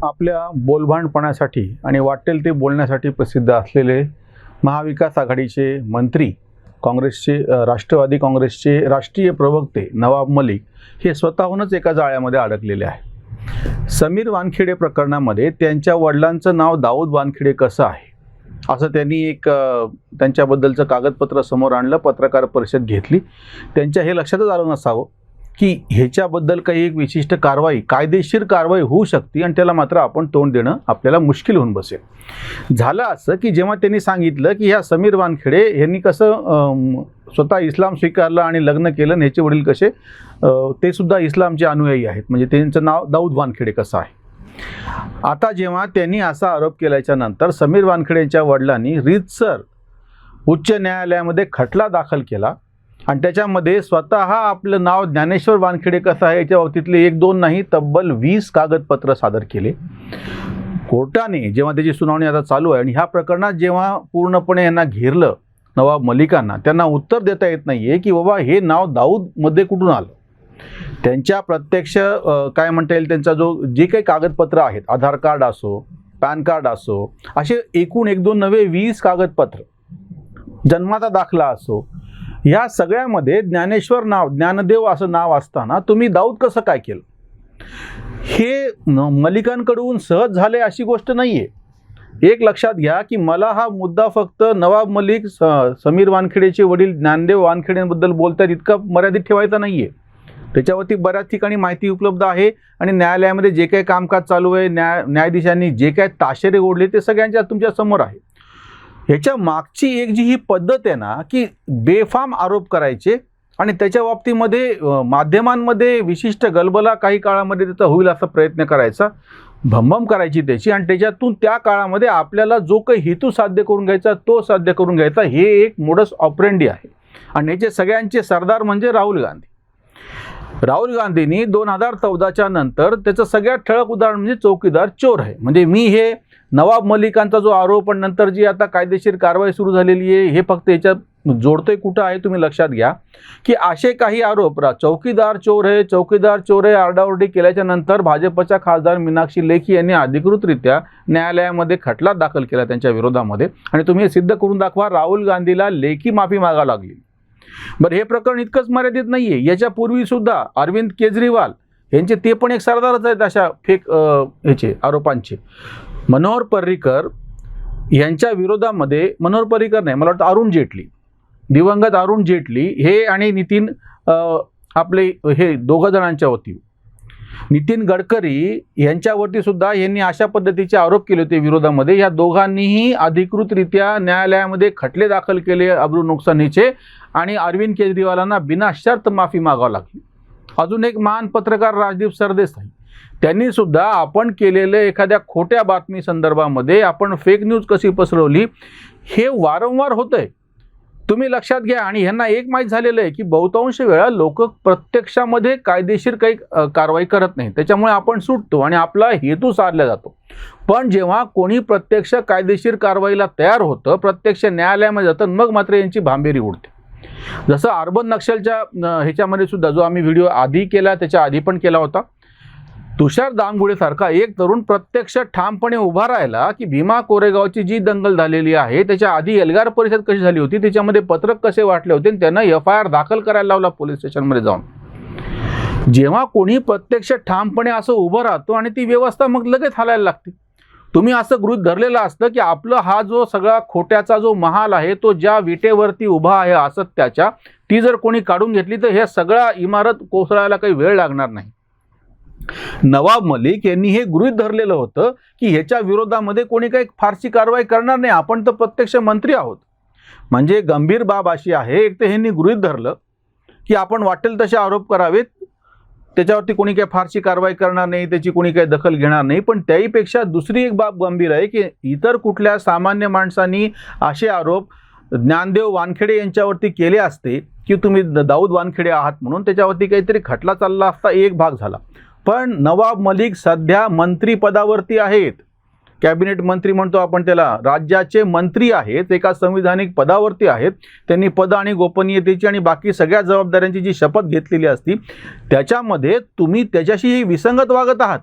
आपल्या बोलबाणपणासाठी आणि वाटेल ते बोलण्यासाठी प्रसिद्ध असलेले महाविकास आघाडीचे मंत्री, राष्ट्रवादी काँग्रेसचे राष्ट्रीय प्रवक्ते नवाब मलिक हे स्वतःहूनच एका जाळ्यामध्ये अडकलेले आहे। समीर वानखेडे प्रकरणामध्ये त्यांच्या वडिलांचं नाव दाऊद वानखेडे कसं आहे असं त्यांनी त्यांच्याबद्दलचं कागदपत्र समोर आणलं, पत्रकार परिषद घेतली। त्यांच्या हे लक्षातच आलं नसावं की ह्याच्याबद्दल काही एक विशिष्ट कारवाई, कायदेशीर कारवाई होऊ शकते आणि त्याला मात्र आपण तोंड देणं आपल्याला मुश्किल होऊन बसेल। झालं असं की जेव्हा त्यांनी सांगितलं की ह्या समीर वानखेडे यांनी कसं स्वतः इस्लाम स्वीकारलं आणि लग्न केलं, ह्याचे वडील कसे ते सुद्धा इस्लामचे अनुयायी आहेत, म्हणजे त्यांचं नाव दाऊद वानखेडे कसं आहे। आता जेव्हा त्यांनी असा आरोप केल्याच्या नंतर समीर वानखेडे यांच्या वडिलांनी रीतसर उच्च न्यायालयामध्ये खटला दाखल केला आणि त्याच्यामध्ये स्वतः आपलं नाव ज्ञानेश्वर वानखेडे कसं आहे याच्या बाबतीतले 1-2 नाही, तब्बल 20 कागदपत्र सादर केले। कोर्टाने जेव्हा त्याची सुनावणी आता चालू आहे आणि ह्या प्रकरणात जेव्हा पूर्णपणे यांना घेरलं नवाब मलिकांना, त्यांना उत्तर देता येत नाहीये की बाबा हे नाव दाऊदमध्ये कुठून आलं। त्यांच्या प्रत्यक्ष काय म्हणता येईल, त्यांचा जे काही कागदपत्र आहेत, आधार कार्ड असो, पॅन कार्ड असो, असे एकूण 1-2 नवे 20 कागदपत्र, जन्माचा दाखला असो, या सगळ्यामध्ये ज्ञानेश्वर नाव, ज्ञानदेव असं नाव असताना तुम्ही दाऊद कसं काय केलं? हे मलिकांकडून सहज झाले अशी गोष्ट नाही आहे। एक लक्षात घ्या की मला हा मुद्दा फक्त नवाब मलिक, समीर वानखेडेचे वडील ज्ञानदेव वानखेडेंबद्दल बोलतात इतका मर्यादित ठेवायचा नाही आहे। त्याच्यावरती बऱ्याच ठिकाणी माहिती उपलब्ध आहे आणि न्यायालयामध्ये जे काही कामकाज चालू आहे, न्यायाधीशांनी जे काही ताशेरे ओढले ते सगळ्यांच्या तुमच्या समोर आहे। ह्याच्या मागची एक जी ही पद्धत आहे ना की बेफाम आरोप करायचे आणि त्याच्या बाबतीमध्ये माध्यमांमध्ये विशिष्ट गलबला काही काळामध्ये त्याचा होईल असा प्रयत्न करायचा, भंभम करायची त्याची, आणि त्याच्यातून त्या काळामध्ये आपल्याला जो काही हेतू साध्य करून घ्यायचा तो साध्य करून घ्यायचा, हे एक मोडस ऑपरेंडी आहे। आणि याचे सगळ्यांचे सरदार म्हणजे राहुल गांधी। राहुल गांधींनी 2014च्या नंतर त्याचं सगळ्यात ठळक उदाहरण म्हणजे चौकीदार चोर आहे। म्हणजे मी हे नवाब मलिकांचा जो आरोप आणि नंतर जी आता कायदेशीर कारवाई सुरू झालेली आहे हे फक्त याच्यात जोडतोय कुठं आहे तुम्ही लक्षात घ्या की असे काही आरोप, चौकीदार चोर आहे आरडाओरडी केल्याच्या नंतर भाजपच्या खासदार मीनाक्षी लेखी यांनी अधिकृतरित्या न्यायालयामध्ये खटला दाखल केला त्यांच्या विरोधामध्ये, आणि तुम्ही हे सिद्ध करून दाखवा राहुल गांधीला लेखी माफी मागावी लागली। बरं, हे प्रकरण इतकंच मर्यादित नाहीये, याच्यापूर्वी सुद्धा अरविंद केजरीवाल यांचे ते पण एक सरदारच आहेत अशा फेक ह्याचे आरोपांचे। मनोहर पर्रीकर यांच्या विरोधामध्ये, मनोहर पर्रीकर नाही, मला वाटतं अरुण जेटली, दिवंगत अरुण जेटली हे आणि नितीन आपले हे दोघं जणांच्या वती, नितीन गडकरी यांच्यावरती सुद्धा यांनी अशा पद्धतीचे आरोप केले होते विरोधामध्ये। या दोघांनीही अधिकृतरित्या न्यायालयामध्ये खटले दाखल केले अब्रू नुकसानीचे आणि अरविंद केजरीवालांना बिनाशर्त माफी मागावी लागली। अजून एक महान पत्रकार राजदीप सरदेसाई, त्यांनी सुद्धा आपण केलेल्या एखाद्या खोट्या बातमी संदर्भामध्ये आपण फेक न्यूज कशी पसरवली हे वारंवार होतंय, तुम्ही लक्षात घ्या। आणि ह्यांना एक माहीत झालेलं आहे की बहुतांश वेळा लोक प्रत्यक्षामध्ये कायदेशीर काही कारवाई करत नाही, त्याच्यामुळे आपण सुटतो आणि आपला हेतू साधला जातो। पण जेव्हा कोणी प्रत्यक्ष कायदेशीर कारवाईला तयार होतं, प्रत्यक्ष न्यायालयामध्ये जातं, मग मात्र यांची भांबेरी उडते। जसं अर्बन नक्षलच्या ह्याच्यामध्ये सुद्धा जो आम्ही व्हिडिओ आधी केला, त्याच्या आधी पण केला होता, तुषार दामगुडे सारखा एक तरुण प्रत्यक्ष ठामपणे उभा राहिला की भीमा कोरेगावची जी दंगल झालेली आहे त्याच्या आधी एल्गार परिषद कशी झाली होती, त्याच्यामध्ये पत्रक कसे वाटले होते, त्यांना FIR दाखल करायला लावला पोलीस स्टेशनमध्ये जाऊन। जेव्हा कोणी प्रत्यक्ष ठामपणे असं उभं राहतो आणि ती व्यवस्था मग लगेच हालायला लागते। तुम्ही असं गृहीत धरलेलं असतं की आपलं हा जो सगळा खोट्याचा जो महाल आहे तो ज्या विटेवरती उभा आहे असत्याच्या, ती जर कोणी काढून घेतली तर हे सगळा इमारत कोसळायला काही वेळ लागणार नाही। नवाब मलिक यांनी हे गृहीत धरलेलं होतं की ह्याच्या विरोधामध्ये कोणी काही फारशी कारवाई करणार नाही, आपण तर प्रत्यक्ष मंत्री आहोत। म्हणजे गंभीर बाब अशी आहे, एक तर ह्यांनी गृहीत धरलं की आपण वाटेल तसे आरोप करावेत, त्याच्यावरती कोणी काही फारशी कारवाई करणार नाही, त्याची कोणी काही दखल घेणार नाही। पण त्याहीपेक्षा दुसरी एक बाब गंभीर आहे की इतर कुठल्या सामान्य माणसांनी असे आरोप ज्ञानदेव वानखेडे यांच्यावरती केले असते की तुम्ही दाऊद वानखेडे आहात म्हणून, त्याच्यावरती काहीतरी खटला चालला असता, एक भाग झाला। पण नवाब मलिक सध्या मंत्रिपदावरती आहेत, कॅबिनेट मंत्री म्हणतो आपण त्याला, राज्याचे मंत्री आहेत, एका संविधानिक पदावरती आहेत। त्यांनी पद आणि गोपनीयतेची आणि बाकी सगळ्या जबाबदाऱ्यांची जी शपथ घेतलेली असती त्याच्यामध्ये तुम्ही त्याच्याशी विसंगत वागत आहात।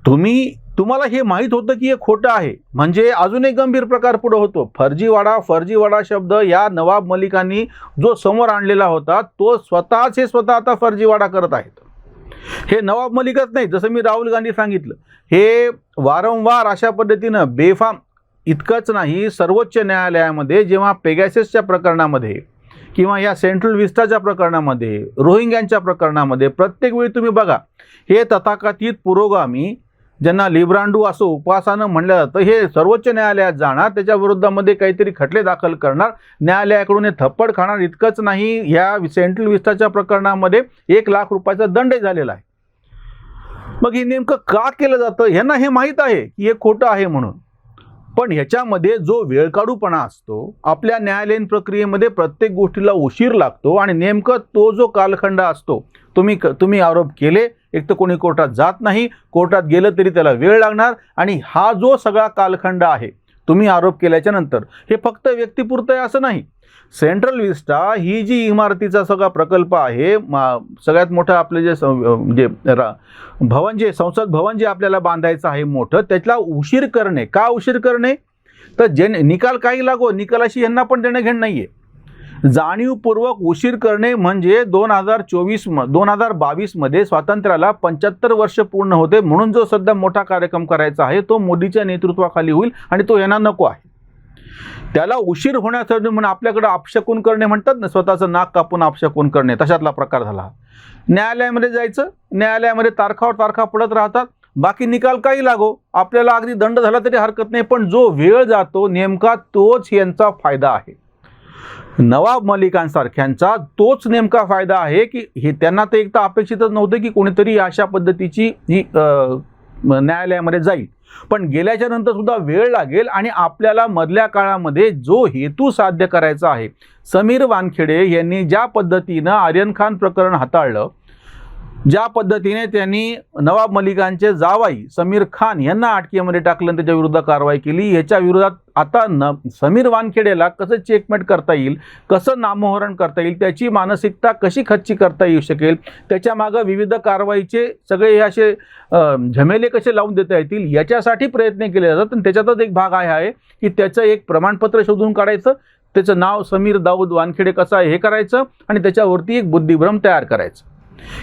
तुम्ही तुम्हाला हे माहीत होतं की हे खोटं आहे, म्हणजे अजून एक गंभीर प्रकार पुढे होतो. फर्जीवाडा शब्द या नवाब मलिकांनी जो समोर आणलेला होता, तो स्वतः आता फर्जीवाडा करत आहेत. हे नवाब मलिकच नाही, जसं मी राहुल गांधी सांगितलं, हे वारंवार अशा पद्धतीनं बेफाम. इतकंच नाही, सर्वोच्च न्यायालयामध्ये जेव्हा पेगॅससच्या प्रकरणामध्ये किंवा या सेंट्रल विस्टाच्या प्रकरणामध्ये, रोहिंग्यांच्या प्रकरणामध्ये प्रत्येक वेळी तुम्ही बघा, हे तथाकथित पुरोगामी ज्यांना लिब्रांडू असं उपवासानं म्हणलं जातं, हे सर्वोच्च न्यायालयात जाणार, त्याच्या विरोधामध्ये काहीतरी खटले दाखल करणार, न्यायालयाकडून हे थप्पड खाणार. इतकंच नाही, ह्या सेंट्रल विस्टाच्या प्रकरणामध्ये 1 लाख रुपयाचा दंडही झालेला आहे. मग हे नेमकं का केलं जातं? ह्यांना हे माहीत आहे की हे खोटं आहे म्हणून, पण ह्याच्यामध्ये जो वेळकाढूपणा असतो, आपल्या न्यायालयीन प्रक्रियेमध्ये प्रत्येक गोष्टीला उशीर लागतो आणि नेमकं तो जो कालखंड असतो, तुम्ही आरोप केले, एक तर कोणी कोर्टात जात नाही, कोर्टात गेलं तरी त्याला वेळ लागणार, आणि हा जो सगळा कालखंड आहे तुम्ही आरोप केल्याच्या नंतर, हे फक्त व्यक्तिपुरतं आहे असं नाही. सेंट्रल विस्टा ही जी इमारतीचा सगळा प्रकल्प आहे, सगळ्यात मोठं आपलं भवन, संसद भवन जे आपल्याला बांधायचं आहे मोठं, त्याला उशीर करणे. का उशीर करणे? तर निकाल काही लागो, निकालाशी यांना पण देणं घेणं नाही आहे. जाणीवपूर्वक उशीर करणे म्हणजे 2022मध्ये स्वातंत्र्याला 75 वर्ष पूर्ण होते, म्हणून जो सध्या मोठा कार्यक्रम करायचा आहे तो मोदीच्या नेतृत्वाखाली होईल आणि तो यांना नको आहे. त्याला उशीर होण्यासाठी म्हणून आपल्याकडे अपशकुन करणे म्हणतात ना, स्वतःचं नाक कापून अपशकुन करणे, तशातला प्रकार झाला. न्यायालयामध्ये जायचं, न्यायालयामध्ये तारखावर तारखा पडत राहतात, बाकी निकाल काही लागो, आपल्याला अगदी दंड झाला तरी हरकत नाही, पण जो वेळ जातो नेमका तोच यांचा फायदा आहे. नवाब मलिकांसारख्यांचा तोच नेमका फायदा आहे की हे त्यांना तर एक तर अपेक्षितच नव्हतं की कोणीतरी अशा पद्धतीची ही न्यायालयामध्ये जाईल, पण गेल्याच्या नंतर सुद्धा वेळ लागेल आणि आपल्याला मधल्या काळामध्ये जो हेतू साध्य करायचा आहे. समीर वानखेडे यांनी ज्या पद्धतीनं आर्यन खान प्रकरण हाताळलं, ज्या पद्धतीने त्यांनी नवाब मलिकांचे जावाई समीर खान यांना अटकेमध्ये टाकलं, त्याच्या विरुद्ध कारवाई केली, याच्या विरोधात आता समीर वानखेडेला कसं चेकमेट करता येईल, कसं नामोहरण करता येईल, त्याची मानसिकता कशी खच्ची करता येऊ शकेल, त्याच्या मागं विविध कारवाईचे सगळे हे असे झमेले कसे लावून देता येतील, याच्यासाठी प्रयत्न केले जातात. आणि त्याच्यातच एक भाग आहे की त्याचं एक प्रमाणपत्र शोधून काढायचं, त्याचं नाव समीर दाऊद वानखेडे कसं आहे हे करायचं आणि त्याच्यावरती एक बुद्धिभ्रम तयार करायचं.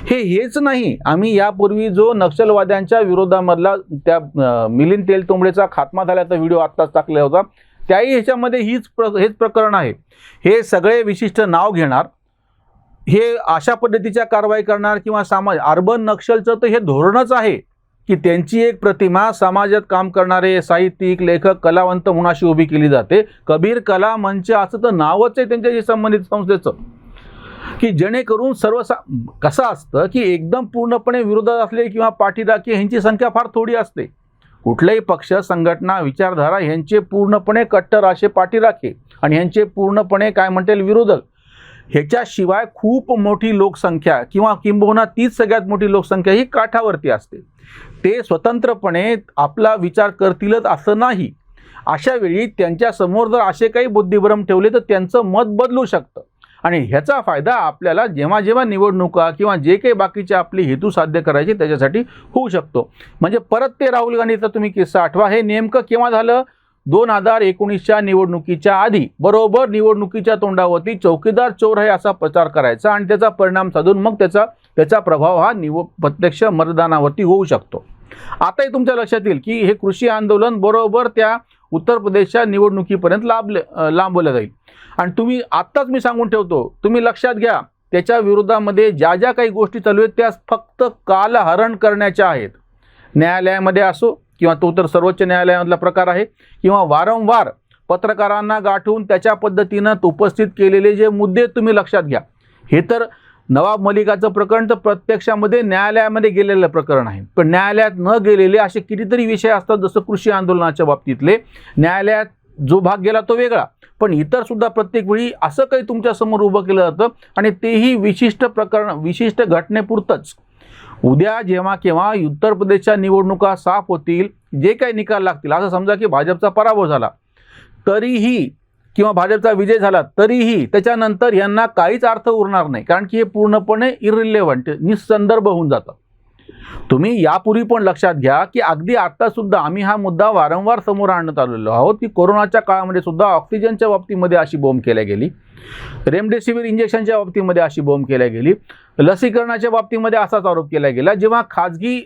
हेच नाही, आम्ही यापूर्वी जो नक्षलवाद्यांच्या विरोधामधला त्या मिलिंद तेलतुंबडेचा खात्मा झाल्याचा व्हिडिओ आत्ताच टाकला होता, त्याही ह्याच्यामध्ये हेच प्रकरण आहे. हे सगळे विशिष्ट नाव घेणार, हे अशा पद्धतीच्या कारवाई करणार किंवा अर्बन नक्षलचं तर हे धोरणच आहे की त्यांची एक प्रतिमा समाजात काम करणारे साहित्यिक, लेखक, कलावंत म्हणून अशी उभी केली जाते. कबीर कला मंच असं तर नावच आहे त्यांच्याशी संबंधित संस्थेचं, की जेणेकरून कसं असतं की एकदम पूर्णपणे विरोधात असले किंवा पाठीराखी ह्यांची संख्या फार थोडी असते. कुठलाही पक्ष, संघटना, विचारधारा ह्यांचे पूर्णपणे कट्टर असे पाठीराखे आणि ह्यांचे पूर्णपणे काय म्हणता येईल विरोधक, ह्याच्याशिवाय खूप मोठी लोकसंख्या किंवा किंबहुना तीच सगळ्यात मोठी लोकसंख्या ही काठावरती असते. ते स्वतंत्रपणे आपला विचार करतीलच असं नाही. अशा वेळी त्यांच्यासमोर जर असे काही बुद्धिभ्रम ठेवले तर त्यांचं मत बदलू शकतं आणि ह्याचा फायदा आपल्याला जेव्हा जेव्हा निवडणुका किंवा जे काही बाकीचे आपले हेतू साध्य करायचे त्याच्यासाठी होऊ शकतो. म्हणजे परत ते राहुल गांधीचा तुम्ही किस्सा आठवा. हे नेमकं केव्हा झालं? 2019च्या निवडणुकीच्या आधी, बरोबर निवडणुकीच्या तोंडावरती चौकीदार चोर आहे असा प्रचार करायचा आणि त्याचा परिणाम साधून मग त्याचा प्रभाव हा प्रत्यक्ष मतदानावरती होऊ शकतो. आताही तुमच्या लक्षात येईल की हे कृषी आंदोलन बरोबर त्या उत्तर प्रदेशच्या निवडणुकीपर्यंत लांबवलं जाईल. आणि तुम्ही आत्ताच मी सांगून ठेवतो, तुम्ही लक्षात घ्या, त्याच्या विरोधामध्ये ज्या ज्या काही गोष्टी चालू आहेत त्या फक्त कालहरण करण्याच्या आहेत. न्यायालयामध्ये असो किंवा तो तर सर्वोच्च न्यायालयामधला प्रकार आहे किंवा वारंवार पत्रकारांना गाठून त्याच्या पद्धतीनं उपस्थित केलेले जे मुद्दे तुम्ही लक्षात घ्या. हे तर नवाब मलिकाचं प्रकरण तर प्रत्यक्षामध्ये न्यायालयामध्ये गेलेलं प्रकरण आहे, पण न्यायालयात न गेलेले असे कितीतरी विषय असतात. जसं कृषी आंदोलनाच्या बाबतीतले न्यायालयात जो भाग गेला तो वेगळा, पण इतर सुद्धा प्रत्येक वेळी असं काही तुमच्यासमोर उभं केलं जातं आणि तेही विशिष्ट प्रकरण, विशिष्ट घटनेपुरतंच. उद्या जेव्हा केव्हा उत्तर प्रदेशच्या निवडणुका साफ होतील, जे काही निकाल लागतील, असं समजा की भाजपचा पराभव झाला तरीही किंवा भाजपचा विजय झाला तरीही त्याच्यानंतर यांना काहीच अर्थ उरणार नाही, कारण की हे पूर्णपणे इररिलेव्हंट, निसंदर्भ होऊन जातं. तुम्ही यापूर्वी पण लक्षात घ्या की अगदी आता सुद्धा आम्ही हा मुद्दा वारंवार समोर आणत आलेलो आहोत की कोरोनाच्या काळामध्ये सुद्धा ऑक्सिजनच्या बाबतीमध्ये अशी बोंब केल्या गेली, रेमडेसिवीर इंजेक्शनच्या बाबतीमध्ये अशी बोंब केल्या गेली, लसीकरणाच्या बाबतीमध्ये असाच आरोप केला गेला. जेव्हा खाजगी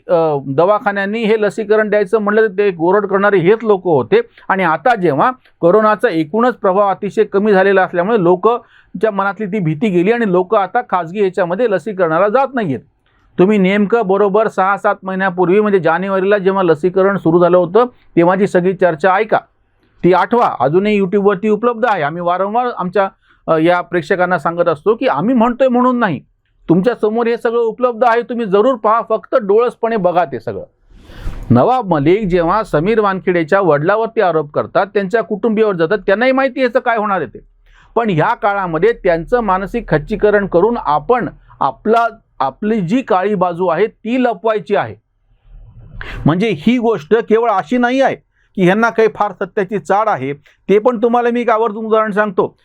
दवाखान्यांनी हे लसीकरण द्यायचं म्हटलं तर ते गोरड करणारे हेच लोक होते. आणि आता जेव्हा कोरोनाचा एकूणच प्रभाव अतिशय कमी झालेला असल्यामुळे लोकच्या मनातली ती भीती गेली आणि लोक आता खाजगी याच्यामध्ये लसीकरणाला जात नाहीयेत. तुम्ही नेमकं बरोबर 6-7 महिन्यापूर्वी म्हणजे जानेवारीला जेव्हा लसीकरण सुरू झालं होतं तेव्हाची सगळी चर्चा ऐका, ती आठवा. अजूनही यूट्यूबवरती उपलब्ध आहे. आम्ही वारंवार आमच्या या प्रेक्षकांना सांगत असतो की आम्ही म्हणतोय म्हणून नाही, तुमच्या समोर हे सगळं उपलब्ध आहे, तुम्ही जरूर पहा, फक्त डोळसपणे बघा ते सगळं. नवाब मलिक जेव्हा समीर वानखेडेच्या वडिलावरती आरोप करतात, त्यांच्या कुटुंबियावर जातात, त्यांनाही माहिती याचं काय होणार आहे ते. पण ह्या काळामध्ये त्यांचं मानसिक खच्चीकरण करून आपण आपली जी काळी बाजू आहे ती लपवायची आहे. म्हणजे ही गोष्ट केवळ अशी नाही आहे की ह्यांना काही फार सत्याची चाड आहे. ते पण तुम्हाला मी एक आवर्जून उदाहरण सांगतो.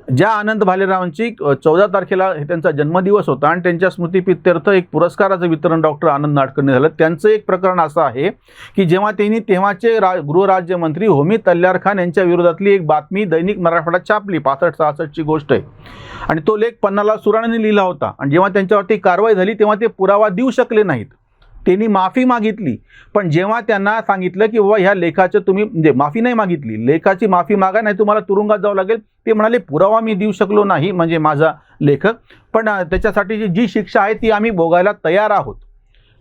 ज्या आनंद भालेरावांची 14 तारखेला त्यांचा जन्मदिवस होता आणि त्यांच्या स्मृतिप्रित्यर्थ एक पुरस्काराचं वितरण डॉक्टर आनंद नाडकर्णी झालं. त्यांचं एक प्रकरण असं आहे की जेव्हा त्यांनी तेव्हाचे गृहराज्यमंत्री होमी तल्यार खान यांच्या विरोधातली एक बातमी दैनिक मराठवाड्यात छापली, 65-66ची गोष्ट आहे, आणि तो लेख पन्नालाल सुराणेंनी लिहिला होता. आणि जेव्हा त्यांच्यावरती कारवाई झाली तेव्हा ते पुरावा देऊ शकले नाहीत. त्यांनी माफी मागितली, पण जेव्हा त्यांना सांगितलं की बाबा ह्या लेखाचं तुम्ही म्हणजे माफी नाही मागितली, लेखाची माफी मागा नाही तुम्हाला तुरुंगात जावं लागेल, ते म्हणाले पुरावा मी देऊ शकलो नाही म्हणजे माझा लेखक, पण त्याच्यासाठी जी शिक्षा आहे ती आम्ही भोगायला तयार आहोत,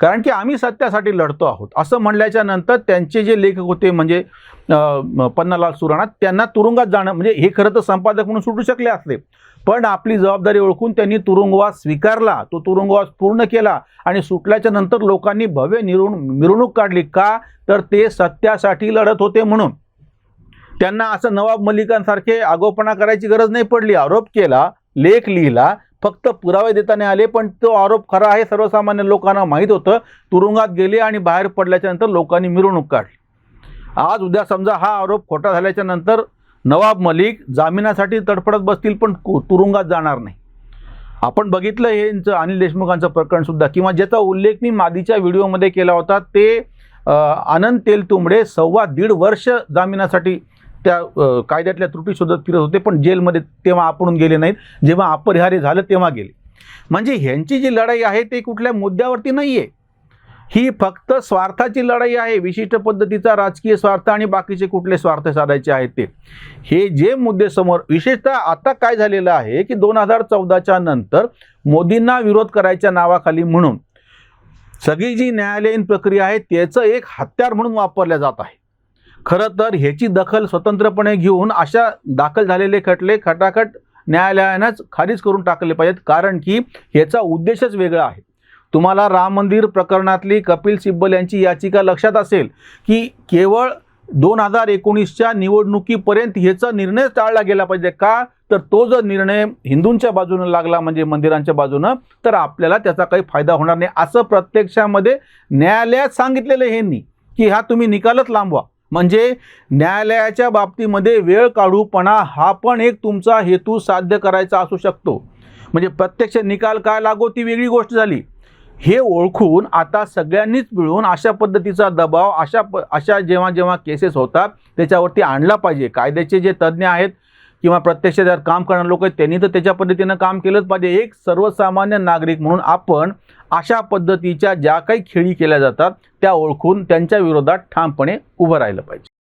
कारण की आम्ही सत्यासाठी लढतो आहोत. असं म्हणल्याच्या नंतर त्यांचे जे लेखक होते म्हणजे पन्नालाल सुराणा, त्यांना तुरुंगात जाणं म्हणजे हे खरं तर संपादक म्हणून सुटू शकले असते, पण आपली जबाबदारी ओळखून त्यांनी तुरुंगवास स्वीकारला, तो तुरुंगवास पूर्ण केला आणि सुटल्याच्या नंतर लोकांनी भव्य मिरवणूक काढली. का तर ते सत्यासाठी लढत होते म्हणून. त्यांना असं नवाब मलिकांसारखे आगोपणा करायची गरज नाही पडली. आरोप केला, लेख लिहिला, फक्त पुरावे देता नाही आले, पण तो आरोप खरा आहे सर्वसामान्य लोकांना माहीत होतं. तुरुंगात गेले आणि बाहेर पडल्याच्या नंतर लोकांनी मिरवणूक काढली. आज उद्या समजा हा आरोप खोटा झाल्याच्या नंतर नवाब मलिक जामिनासाठी तडफडत बसतील पण तुरुंगात जाणार नाही. आपण बघितलं हे अनिल देशमुखांचं प्रकरण सुद्धा, किंवा ज्याचा उल्लेख मी मादीच्या व्हिडिओमध्ये केला होता ते आनंद तेलतुंबडे 1.25 वर्ष जामिनासाठी त्या कायद्यातल्या त्रुटी शोधत फिरत होते, पण जेलमध्ये तेव्हा आपणून गेले नाहीत, जेव्हा अपरिहार्य झालं तेव्हा गेले. म्हणजे ह्यांची जी लढाई आहे ते कुठल्या मुद्द्यावरती नाही आहे, ही फक्त स्वार्थाची लढाई आहे. विशिष्ट पद्धतीचा राजकीय स्वार्थ आणि बाकीचे कुठले स्वार्थ साधायचे आहेत ते. हे जे मुद्दे समोर विशेषतः आता काय झालेलं आहे की 2014च्या नंतर मोदींना विरोध करायच्या नावाखाली म्हणून सगळी जी न्यायालयीन प्रक्रिया आहे त्याचं एक हत्यार म्हणून वापरल्या जात आहे. खरं तर ह्याची दखल स्वतंत्रपणे घेऊन अशा दाखल झालेले खटले खटाखट न्यायालयानंच खारिज करून टाकले पाहिजेत, कारण की ह्याचा उद्देशच वेगळा आहे. तुम्हाला राम मंदिर प्रकरणातली कपिल सिब्बल यांची याचिका लक्षात असेल की केवळ 2019च्या निवडणुकीपर्यंत ह्याचा निर्णय टाळला गेला पाहिजे. का तर तो जर निर्णय हिंदूंच्या बाजूनं लागला म्हणजे मंदिरांच्या बाजूनं, तर आपल्याला त्याचा काही फायदा होणार नाही असं प्रत्यक्षामध्ये न्यायालयात सांगितलेलं ह्यांनी की हा तुम्ही निकालच लांबवा. म्हणजे न्यायालयाच्या बाबतीमध्ये वेळ काढूपणा हा पण एक तुमचा हेतू साध्य करायचा असू शकतो. म्हणजे प्रत्यक्ष निकाल काय लागो ती वेगळी गोष्ट झाली. हे ओळखून आता सगळ्यांनीच मिळून अशा पद्धतीचा दबाव अशा जेव्हा केसेस होतात त्याच्यावरती आणला पाहिजे. कायद्याचे जे तज्ज्ञ आहेत किंवा प्रत्यक्ष त्यात काम करणारे लोक आहेत त्यांनी तर त्याच्या पद्धतीनं काम केलंच पाहिजे. एक सर्वसामान्य नागरिक म्हणून आपण अशा पद्धतीच्या ज्या काही खेळी केल्या जातात त्या ओळखून त्यांच्या विरोधात ठामपणे उभं राहिलं पाहिजे.